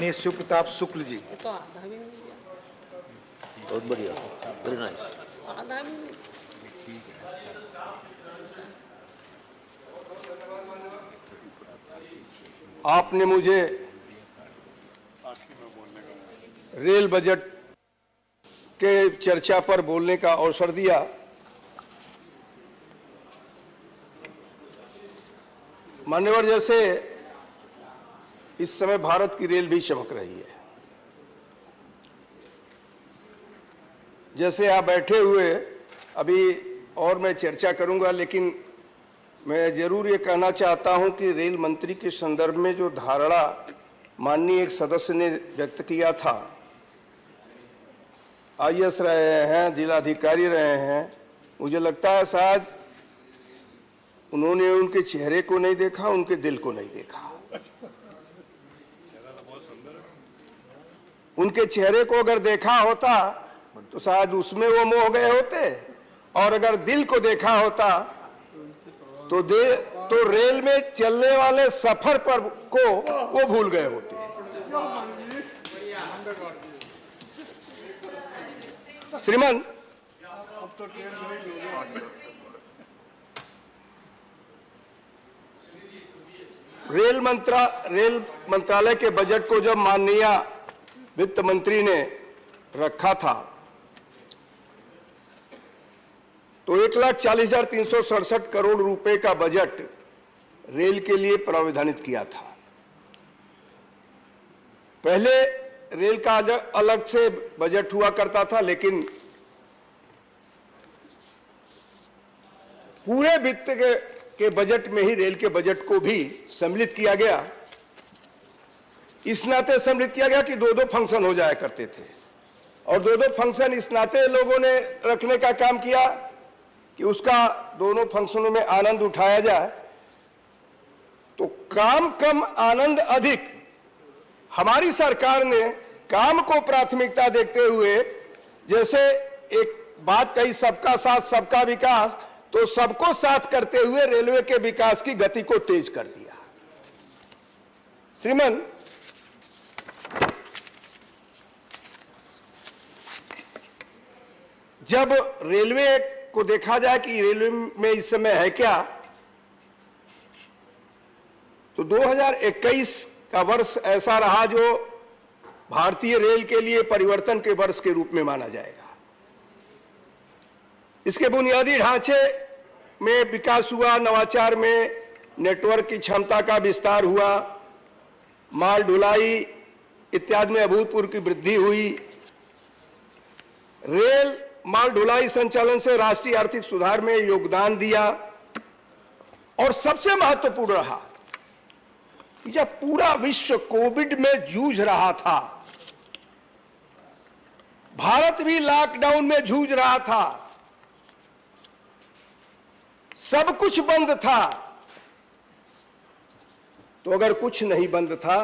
ने शिव प्रताप शुक्ल जी। तो आधा भी नहीं दिया। बहुत बढ़िया, वेरी नाइस। आधा भी नहीं। आपने मुझे रेल बजट के चर्चा पर बोलने का अवसर दिया। मान्यवर, जैसे इस समय भारत की रेल भी चमक रही है। जैसे आप बैठे हुए अभी और मैं चर्चा करूंगा, लेकिन मैं जरूर ये कहना चाहता हूं कि रेल मंत्री के संदर्भ में जो धारणा माननीय एक सदस्य ने व्यक्त किया था, आईएएस रहे हैं, जिलाधिकारी रहे हैं, मुझे लगता है शायद उन्होंने उनके चेहरे को नहीं देखा, उनके दिल को नहीं देखा। उनके चेहरे को अगर देखा होता तो शायद उसमें वो मोह गए होते, और अगर दिल को देखा होता तो रेल में चलने वाले सफर पर को वो भूल गए होते। श्रीमान, रेल मंत्रालय के बजट को जब माननीय वित्त मंत्री ने रखा था तो 1,40,367 करोड़ रुपए का बजट रेल के लिए प्रावधानित किया था। पहले रेल का अलग से बजट हुआ करता था, लेकिन पूरे वित्त के बजट में ही रेल के बजट को भी सम्मिलित किया गया। इस नाते सम्मिलित किया गया कि दो फंक्शन हो जाया करते थे, और दो फंक्शन इस नाते लोगों ने रखने का काम किया कि उसका दोनों फंक्शनों में आनंद उठाया जाए। तो काम कम आनंद अधिक, हमारी सरकार ने काम को प्राथमिकता देखते हुए, जैसे एक बात कही सबका साथ सबका विकास, तो सबको साथ करते हुए रेलवे के विकास की गति को तेज कर दिया। श्रीमान, जब रेलवे को देखा जाए कि रेलवे में इस समय है क्या, तो 2021 का वर्ष ऐसा रहा जो भारतीय रेल के लिए परिवर्तन के वर्ष के रूप में माना जाएगा। इसके बुनियादी ढांचे में विकास हुआ, नवाचार में नेटवर्क की क्षमता का विस्तार हुआ, माल ढुलाई इत्यादि में अभूतपूर्व की वृद्धि हुई। रेल माल ढुलाई संचालन से राष्ट्रीय आर्थिक सुधार में योगदान दिया, और सबसे महत्वपूर्ण रहा जब पूरा विश्व कोविड में जूझ रहा था, भारत भी लॉकडाउन में जूझ रहा था, सब कुछ बंद था, तो अगर कुछ नहीं बंद था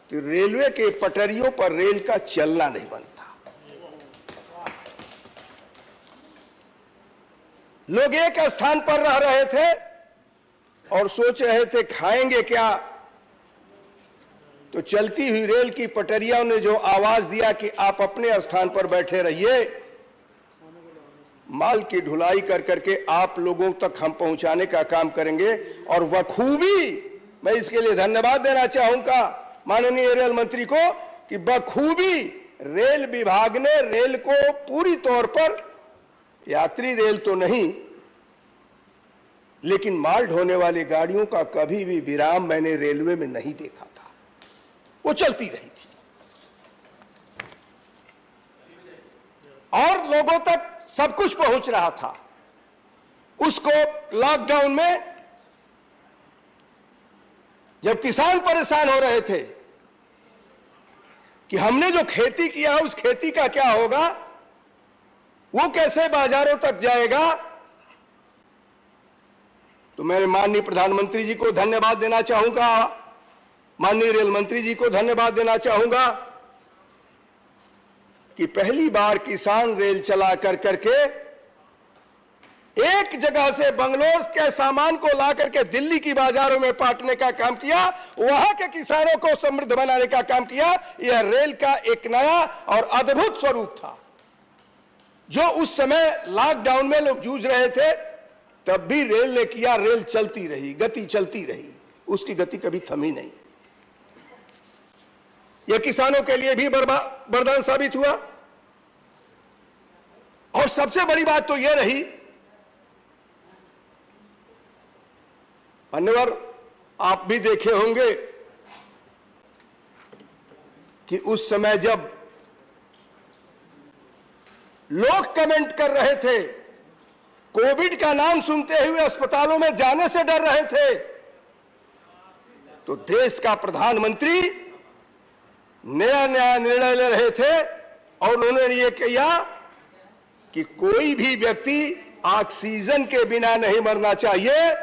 तो रेलवे के पटरियों पर रेल का चलना नहीं बंद था। लोग एक स्थान पर रह रहे थे और सोच रहे थे खाएंगे क्या, तो चलती हुई रेल की पटरियों ने जो आवाज दिया कि आप अपने स्थान पर बैठे रहिए, माल की ढुलाई कर करके आप लोगों तक हम पहुंचाने का काम करेंगे। और बखूबी, मैं इसके लिए धन्यवाद देना चाहूंगा माननीय रेल मंत्री को, कि बखूबी रेल विभाग ने रेल को पूरी तौर पर, यात्री रेल तो नहीं लेकिन माल ढोने वाली गाड़ियों का कभी भी विराम मैंने रेलवे में नहीं देखा था, वो चलती रही थी और लोगों तक सब कुछ पहुंच रहा था। उसको लॉकडाउन में जब किसान परेशान हो रहे थे कि हमने जो खेती किया उस खेती का क्या होगा, वो कैसे बाजारों तक जाएगा, तो मैं माननीय प्रधानमंत्री जी को धन्यवाद देना चाहूंगा, माननीय रेल मंत्री जी को धन्यवाद देना चाहूंगा कि पहली बार किसान रेल चला कर करके एक जगह से बंगलोर के सामान को ला करके दिल्ली की बाजारों में बांटने का काम किया, वहां के किसानों को समृद्ध बनाने का काम किया। यह रेल का एक नया और अद्भुत स्वरूप था। जो उस समय लॉकडाउन में लोग जूझ रहे थे, तब भी रेल ने किया। रेल चलती रही, गति चलती रही, उसकी गति कभी थमी नहीं। यह किसानों के लिए भी वरदान साबित हुआ। और सबसे बड़ी बात तो यह रही, मान्यवर आप भी देखे होंगे कि उस समय जब लोग कमेंट कर रहे थे, कोविड का नाम सुनते हुए अस्पतालों में जाने से डर रहे थे, तो देश का प्रधानमंत्री नया नया निर्णय ले रहे थे और उन्होंने ये किया कि कोई भी व्यक्ति ऑक्सीजन के बिना नहीं मरना चाहिए।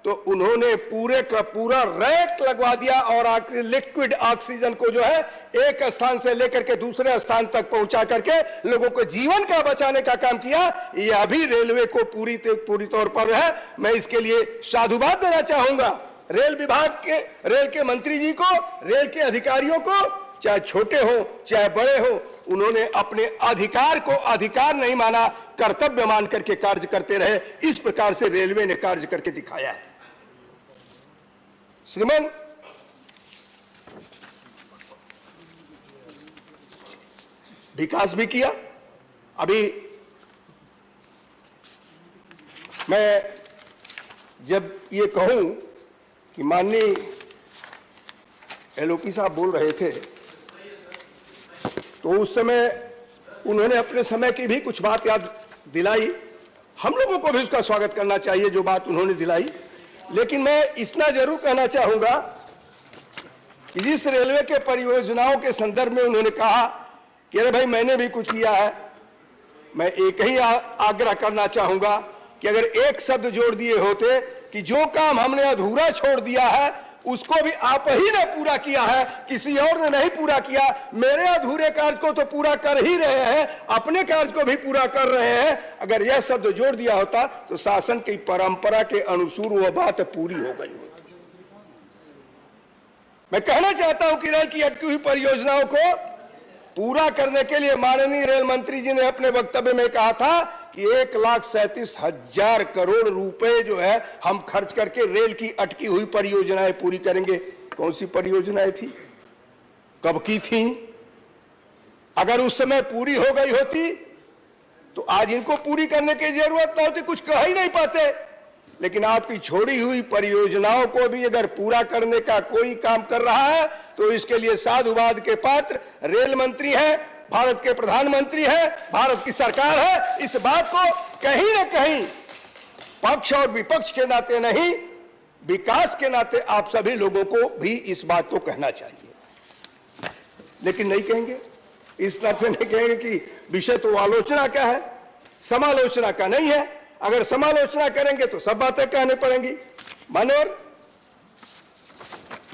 तो उन्होंने पूरे का पूरा रैक लगवा दिया और लिक्विड ऑक्सीजन को जो है एक स्थान से लेकर के दूसरे स्थान तक पहुंचा करके लोगों को जीवन का बचाने का काम किया। यह अभी रेलवे को पूरी तौर पर है। मैं इसके लिए साधुवाद देना चाहूंगा रेल विभाग के, रेल के मंत्री जी को, रेल के अधिकारियों को, चाहे छोटे हो चाहे बड़े हो। उन्होंने अपने अधिकार को अधिकार नहीं माना, कर्तव्य मान करके कार्य करते रहे। इस प्रकार से रेलवे ने कार्य करके दिखाया है। श्रीमान, विकास भी किया। अभी मैं जब ये कहूं कि माननीय एलओपी साहब बोल रहे थे, तो उस समय उन्होंने अपने समय की भी कुछ बात याद दिलाई। हम लोगों को भी उसका स्वागत करना चाहिए जो बात उन्होंने दिलाई। लेकिन मैं इतना जरूर कहना चाहूंगा कि जिस रेलवे के परियोजनाओं के संदर्भ में उन्होंने कहा कि अरे भाई मैंने भी कुछ किया है, मैं एक ही आग्रह करना चाहूंगा कि अगर एक शब्द जोड़ दिए होते कि जो काम हमने अधूरा छोड़ दिया है उसको भी आप ही ने पूरा किया है, किसी और ने नहीं पूरा किया। मेरे अधूरे कार्य को तो पूरा कर ही रहे हैं, अपने कार्य को भी पूरा कर रहे हैं। अगर यह शब्द जोड़ दिया होता तो शासन की परंपरा के अनुसार वह बात पूरी हो गई होती। मैं कहना चाहता हूं कि रेल की अटकी हुई परियोजनाओं को पूरा करने के लिए माननीय रेल मंत्री जी ने अपने वक्तव्य में कहा था कि 1,37,000 करोड़ रुपए जो है हम खर्च करके रेल की अटकी हुई परियोजनाएं पूरी करेंगे। कौन सी परियोजनाएं थी, कब की थी? अगर उस समय पूरी हो गई होती तो आज इनको पूरी करने की जरूरत न होती, कुछ कह ही नहीं पाते। लेकिन आपकी छोड़ी हुई परियोजनाओं को भी अगर पूरा करने का कोई काम कर रहा है तो इसके लिए साधुवाद के पात्र रेल मंत्री है, भारत के प्रधानमंत्री है, भारत की सरकार है। इस बात को कहीं ना कहीं पक्ष और विपक्ष के नाते नहीं, विकास के नाते आप सभी लोगों को भी इस बात को कहना चाहिए। लेकिन नहीं कहेंगे, इस नाते नहीं कहेंगे कि विषय तो आलोचना का है, समालोचना का नहीं है। अगर समालोचना करेंगे तो सब बातें कहने पड़ेंगी। मानवर,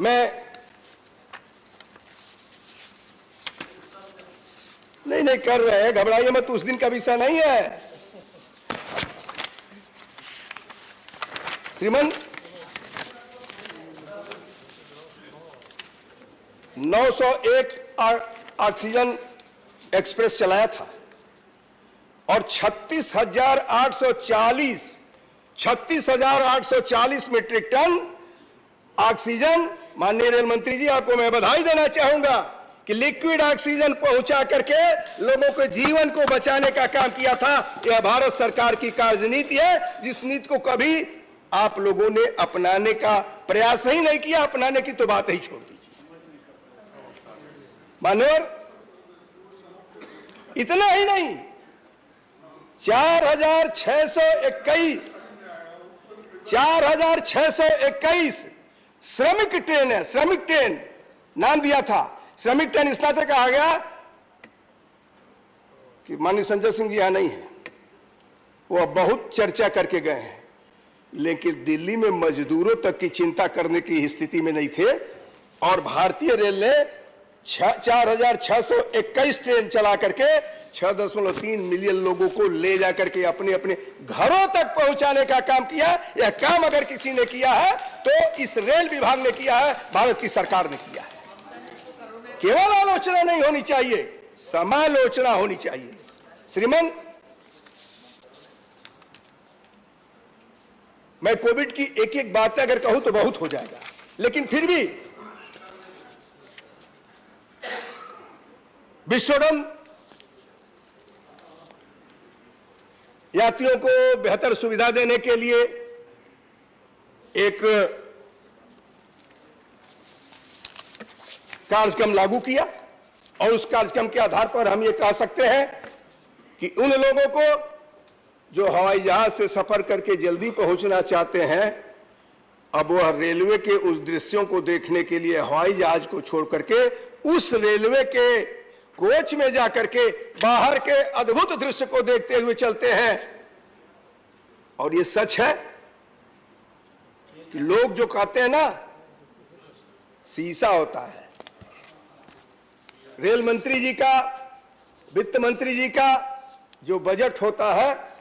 मैं नहीं कर रहे हैं, घबराइए मत, उस दिन का विषय नहीं है। श्रीमान, 901 ऑक्सीजन एक्सप्रेस चलाया था और 36,840 मीट्रिक टन ऑक्सीजन। माननीय रेल मंत्री जी, आपको मैं बधाई देना चाहूंगा कि लिक्विड ऑक्सीजन पहुंचा करके लोगों के जीवन को बचाने का काम किया था। यह भारत सरकार की कार्यनीति है, जिस नीति को कभी आप लोगों ने अपनाने का प्रयास ही नहीं किया। अपनाने की तो बात ही छोड़ दीजिए। मान्यवर, इतना ही नहीं, 4,621 श्रमिक ट्रेन है। श्रमिक ट्रेन नाम दिया था। श्रमिक ट्रेन इस नाते कहा गया कि माननीय संजय सिंह जी यहां नहीं है, वो बहुत चर्चा करके गए हैं, लेकिन दिल्ली में मजदूरों तक की चिंता करने की स्थिति में नहीं थे। और भारतीय रेल ने 4,621 ट्रेन चला करके 6.3 मिलियन लोगों को ले जाकर के अपने अपने घरों तक पहुंचाने का काम किया। यह काम अगर किसी ने किया है तो इस रेल विभाग ने किया है, भारत की सरकार ने किया है। केवल आलोचना नहीं होनी चाहिए, समालोचना होनी चाहिए। श्रीमान, मैं कोविड की एक एक बात अगर कहूं तो बहुत हो जाएगा, लेकिन फिर भी विश्वडम यात्रियों को बेहतर सुविधा देने के लिए एक कार्यक्रम लागू किया और उस कार्यक्रम के आधार पर हम ये कह सकते हैं कि उन लोगों को जो हवाई जहाज से सफर करके जल्दी पहुंचना चाहते हैं, अब वह रेलवे के उस दृश्यों को देखने के लिए हवाई जहाज को छोड़ करके उस रेलवे के कोच में जाकर के बाहर के अद्भुत दृश्य को देखते हुए चलते हैं। और ये सच है कि लोग जो कहते हैं ना, शीशा होता है। रेल मंत्री जी का, वित्त मंत्री जी का जो बजट होता है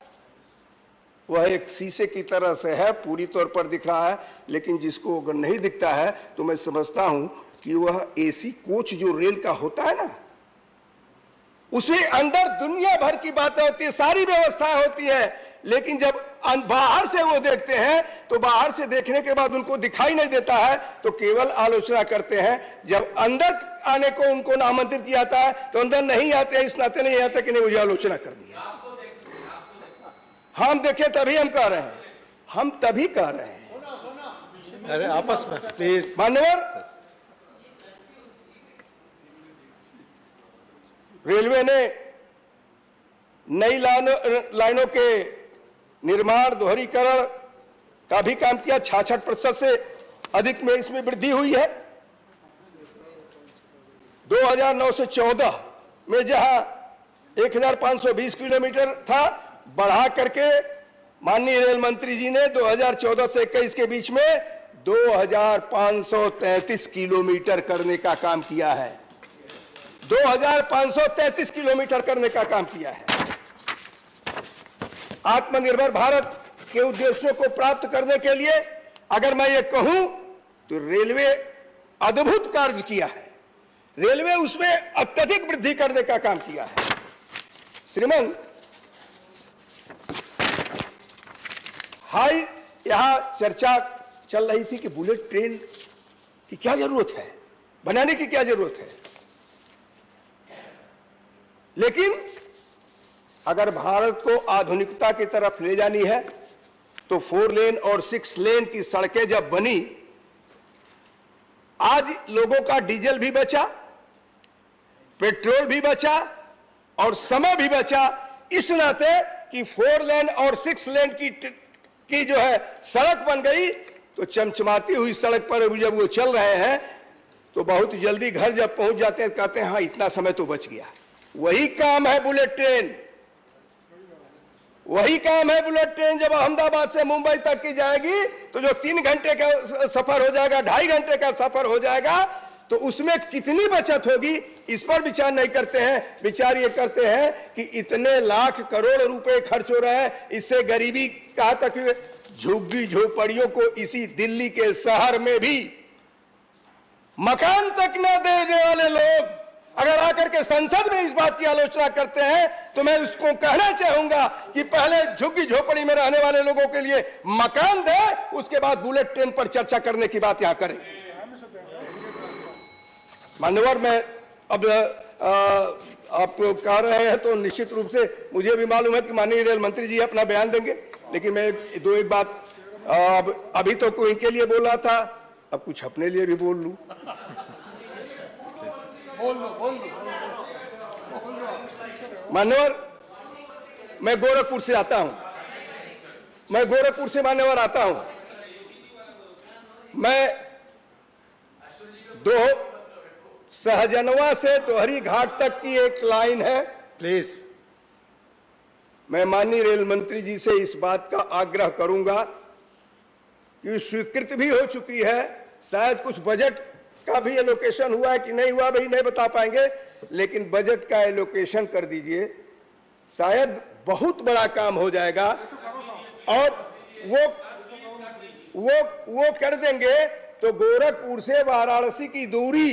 वह एक शीशे की तरह से है, पूरी तौर पर दिख रहा है, लेकिन जिसको अगर नहीं दिखता है तो मैं समझता हूं कि वह एसी कोच जो रेल का होता है ना, उसमें अंदर दुनिया भर की बातें होती है, सारी व्यवस्थाएं होती है, लेकिन जब बाहर से वो देखते हैं तो बाहर से देखने के बाद उनको दिखाई नहीं देता है, तो केवल आलोचना करते हैं। जब अंदर आने को उनको आमंत्रित किया जाता है तो अंदर नहीं आते, इस नाते नहीं आते कि नहीं मुझे आलोचना कर दी। हम देखें तभी हम कह रहे हैं, हम तभी कह रहे हैं। अरे आपस में प्लीज। मान्यवर, रेलवे ने नई लाइनों के निर्माण, दोहरीकरण का भी काम किया। 66% से अधिक में इसमें वृद्धि हुई है। 2009 से 14 में जहां 1520 किलोमीटर था, बढ़ा करके माननीय रेल मंत्री जी ने 2014 से 21 के बीच में 2533 किलोमीटर करने का काम किया है। 2533 किलोमीटर करने का काम किया है। आत्मनिर्भर भारत के उद्देश्यों को प्राप्त करने के लिए अगर मैं ये कहूं तो रेलवे अद्भुत कार्य किया है। रेलवे उसमें अत्यधिक वृद्धि करने का काम किया है। श्रीमान, हाई यहां चर्चा चल रही थी कि बुलेट ट्रेन की क्या जरूरत है, बनाने की क्या जरूरत है, लेकिन अगर भारत को आधुनिकता की तरफ ले जानी है तो 4 लेन और 6 लेन की सड़कें जब बनी, आज लोगों का डीजल भी बचा, पेट्रोल भी बचा और समय भी बचा। इस नाते कि 4 लेन और 6 लेन की जो है सड़क बन गई, तो चमचमाती हुई सड़क पर जब वो चल रहे हैं तो बहुत जल्दी घर जब पहुंच जाते हैं कहते हैं हाँ इतना समय तो बच गया। वही काम है बुलेट ट्रेन, वही काम है बुलेट ट्रेन। जब अहमदाबाद से मुंबई तक की जाएगी तो जो 3 घंटे का सफर हो जाएगा, 2.5 घंटे का सफर हो जाएगा, तो उसमें कितनी बचत होगी, इस पर विचार नहीं करते हैं। विचार ये करते हैं कि इतने लाख करोड़ रुपए खर्च हो रहे हैं, इससे गरीबी कहां तक, झुग्गी झोपड़ियों को इसी दिल्ली के शहर में भी मकान तक न देने वाले लोग अगर आकर के संसद में इस बात की आलोचना करते हैं तो मैं उसको कहना चाहूंगा कि पहले झुग्गी झोपड़ी में रहने वाले लोगों के लिए मकान दे, उसके बाद बुलेट ट्रेन पर चर्चा करने की बात यहां करें। मान्यवर, मैं अब आप कह रहे हैं तो निश्चित रूप से मुझे भी मालूम है कि माननीय रेल मंत्री जी अपना बयान देंगे, लेकिन मैं एक बात अभी तो कोई इनके लिए बोल रहा था, अब कुछ अपने लिए भी बोल लूं। बोल दो। मान्यवर, मैं गोरखपुर से आता हूं, मान्यवर आता हूं। मैं सहजनवा से दोहरी घाट तक की एक लाइन है, प्लीज। मैं माननीय रेल मंत्री जी से इस बात का आग्रह करूंगा कि स्वीकृत भी हो चुकी है, शायद कुछ बजट का भी एलोकेशन हुआ है कि नहीं हुआ भाई नहीं बता पाएंगे, लेकिन बजट का एलोकेशन कर दीजिए, शायद बहुत बड़ा काम हो जाएगा। और वो कर देंगे तो गोरखपुर से वाराणसी की दूरी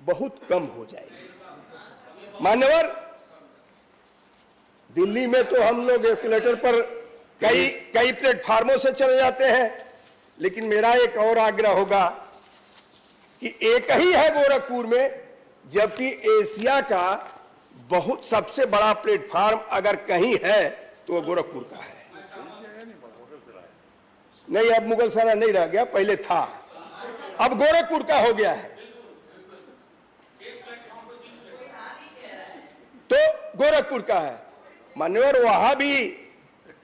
बहुत कम हो जाएगी। मान्यवर, दिल्ली में तो हम लोग एस्केलेटर पर कई प्लेटफार्मों से चले जाते हैं, लेकिन मेरा एक और आग्रह होगा कि एक ही है गोरखपुर में, जबकि एशिया का बहुत सबसे बड़ा प्लेटफार्म अगर कहीं है तो वो गोरखपुर का है। नहीं, अब मुगल सराय नहीं रह गया, पहले था, अब गोरखपुर का हो गया है। तो गोरखपुर का है। मान्यवर, वहां भी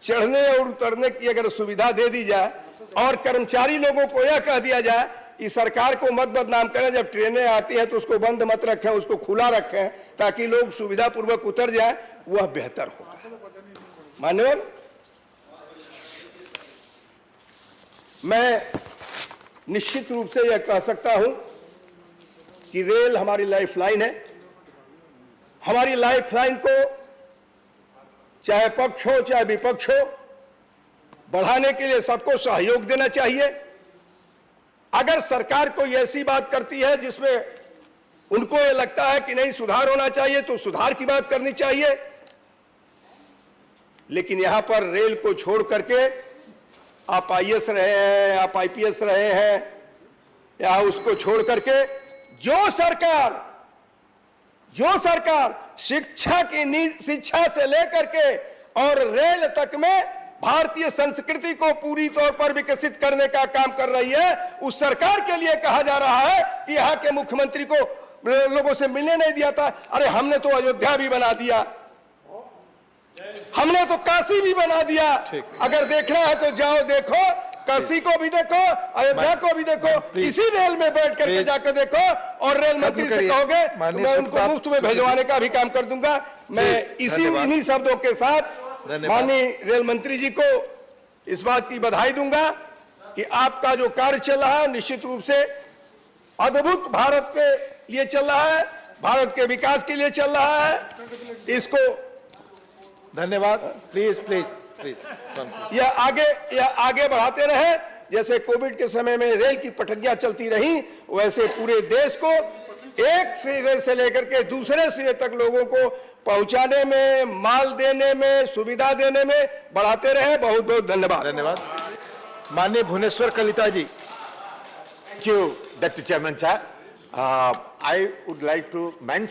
चढ़ने और उतरने की अगर सुविधा दे दी जाए और कर्मचारी लोगों को यह कह दिया जाए कि सरकार को मत बदनाम करें, जब ट्रेनें आती हैं तो उसको बंद मत रखें, उसको खुला रखें ताकि लोग सुविधा पूर्वक उतर जाए, वह बेहतर होगा। मान्यवर, मैं निश्चित रूप से यह कह सकता हूं कि रेल हमारी लाइफलाइन है। हमारी लाइफलाइन को चाहे पक्ष हो चाहे विपक्ष हो, बढ़ाने के लिए सबको सहयोग देना चाहिए। अगर सरकार कोई ऐसी बात करती है जिसमें उनको ये लगता है कि नहीं सुधार होना चाहिए, तो सुधार की बात करनी चाहिए। लेकिन यहां पर रेल को छोड़ करके आप आईएएस रहे हैं, आप आईपीएस रहे हैं, या उसको छोड़ करके जो सरकार शिक्षा से लेकर के और रेल तक में भारतीय संस्कृति को पूरी तौर पर विकसित करने का काम कर रही है, उस सरकार के लिए कहा जा रहा है कि यहाँ के मुख्यमंत्री को लोगों से मिलने नहीं दिया था। अरे हमने तो अयोध्या भी बना दिया, हमने तो काशी भी बना दिया। अगर देखना है तो जाओ देखो, काशी को भी देखो, अयोध्या को भी देखो, इसी रेल में बैठ करके जाकर देखो। और रेल मंत्री से कहोगे तो मैं उनको मुफ्त में भेजवाने का भी काम कर दूंगा। मैं इन्हीं शब्दों के साथ माननीय रेल मंत्री जी को इस बात की बधाई दूंगा कि आपका जो कार्य चल रहा है निश्चित रूप से अद्भुत भारत के लिए चल रहा है, भारत के विकास के लिए चल रहा है। इसको धन्यवाद। प्लीज प्लीज प्लीज, यह आगे बढ़ाते रहे। जैसे कोविड के समय में रेल की पटरियां चलती रही, वैसे पूरे देश को एक सिरे से लेकर के दूसरे सिरे तक लोगों को पहुंचाने में, माल देने में, सुविधा देने में बढ़ाते रहे। बहुत बहुत धन्यवाद। धन्यवाद। माननीय भुवनेश्वर कलिता जी। Thank you, Dr. Chairman, sir. I would like to mention